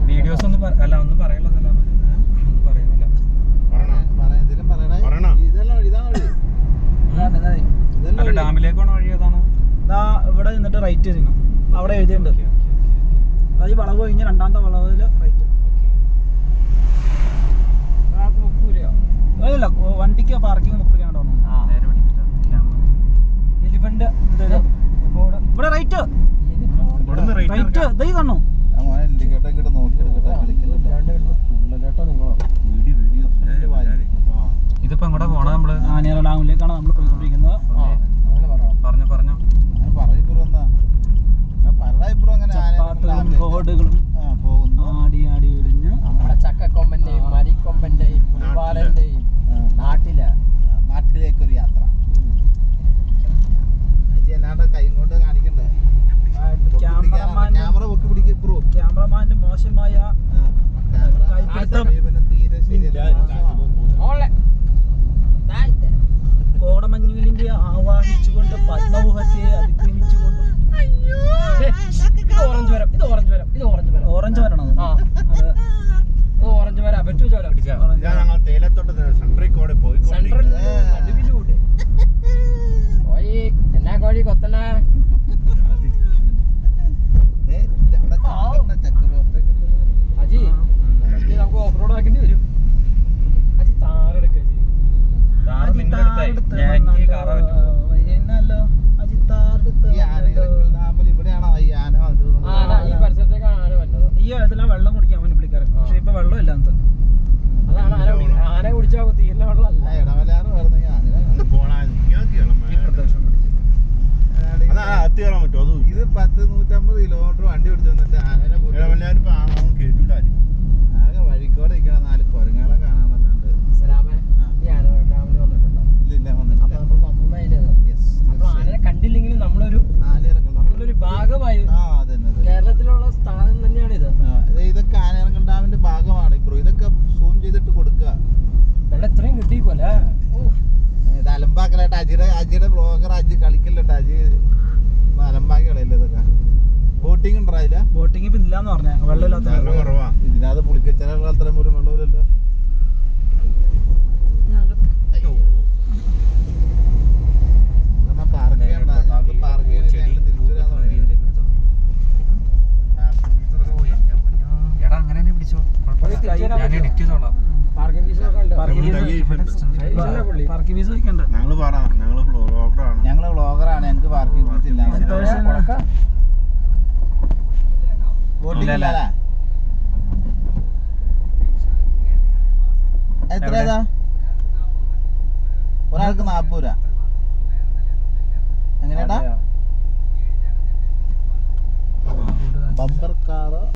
Videos ഒന്നും അല്ല ഒന്നും പറയല്ലോ ഒന്നും പറയുന്നില്ല. അല്ല ഡാമിലേക്കാണോ വഴി? ഏതാണ്? ഇവിടെ നിന്നിട്ട് റൈറ്റ് ചെയ്യണം. അവിടെ എഴുതിയുണ്ട്. അത് ഈ വളവ് കഴിഞ്ഞ് രണ്ടാമത്തെ വളവിൽ റൈറ്റ്. അല്ല വണ്ടിക്ക് പാർക്കിംഗ് 30 രൂപ തോന്നുന്നു. എലിഫന്റ് ഇവിടെ റൈറ്റ് റൈറ്റ് ഇതേ കാണോ? ഇതിപ്പോ എങ്ങോട്ടാ പോണ? നമ്മള് ആനേറ ഡാമിലേക്കാണ് നമ്മൾ പോയിക്കൊണ്ടിരിക്കുന്നത്. റോഡുകളും ആടി ആടി വിരിഞ്ഞ് നമ്മുടെ ചക്കക്കൊമ്പന്റെയും മരിക്കൊമ്പന്റെയും മുൻപാലന്റെയും നാട്ടിലേക്കൊരു യാത്ര. കൈ കൊണ്ട് കാണിക്കണ്ടേ? ക്യാമറമാന്റെ മോശമായ കോടമഞ്ഞുവിലിന്റെ ആവാഹിച്ചുകൊണ്ട് പത്മവുഹത്തെ അതിക്രമിച്ചുകൊണ്ട് ഓറഞ്ച് വരണം. ഓറഞ്ച് വരാ പറ്റൂ. എന്നാ കോഴി കൊത്തണ അജി നമുക്ക് ഓഫ് റോഡ് ആക്കേണ്ടി വരും. അജി താറെടുക്ക ഈ പരിസരത്തേക്കാണ് ആന വന്നത്. ഈ ഇതെല്ലാം വെള്ളം കുടിക്കാൻ വേണ്ടി വിളിക്കാറ്. പക്ഷെ ഇപ്പൊ വെള്ളം ഇല്ലാത്ത അതാണ് ആന കുടിച്ചാ തീരുന്ന വെള്ളമല്ല. ഇത് 100-150 കിലോമീറ്റർ വണ്ടി ഓടിച്ചു വന്നിട്ട് ആകെ വഴിക്കോടെ ഇരിക്കണം. 4 കുരങ്ങാളെ കാണാന്നല്ലാണ്ട്. ഇല്ല ആനയെ കണ്ടില്ലെങ്കിലും നമ്മളൊരു ഭാഗമായി കേരളത്തിലുള്ള സ്ഥാനം തന്നെയാണ് ഇത്. ഇതൊക്കെ ആനയിറങ്ങൽ ഡാമിന്റെ ഭാഗമാണ്. ഇപ്പൊ ഇതൊക്കെ സൂം ചെയ്തിട്ട് കൊടുക്കുക. വെള്ളം ഇത്രയും കിട്ടിക്കോല്ലേ? ഇത് അലമ്പാക്കലായിട്ട് അജിയുടെ ബ്ലോഗർ അജി കളിക്കല്ലോട്ടോ. അജി അലമ്പാക്കി കളയല്ലോ ഇതൊക്കെ. ബോട്ടിങ് ഉണ്ടോ? അതില ബോട്ടിങ് ഇപ്പൊ ഇല്ലാന്ന് പറഞ്ഞ വെള്ളമില്ലാത്ത ഇതിനകത്ത് പുളിക്കച്ചനുള്ള അത്രയും പോലും വെള്ളമില്ലല്ലോ. ഞങ്ങള് വ്ളോഗറാണ്. ഞങ്ങക്ക് പാർക്കിംഗ് ഫീസ് ഇല്ല. എത്രയാ? ഒരാൾക്ക് 40 രൂപ. എങ്ങനെയാടാ?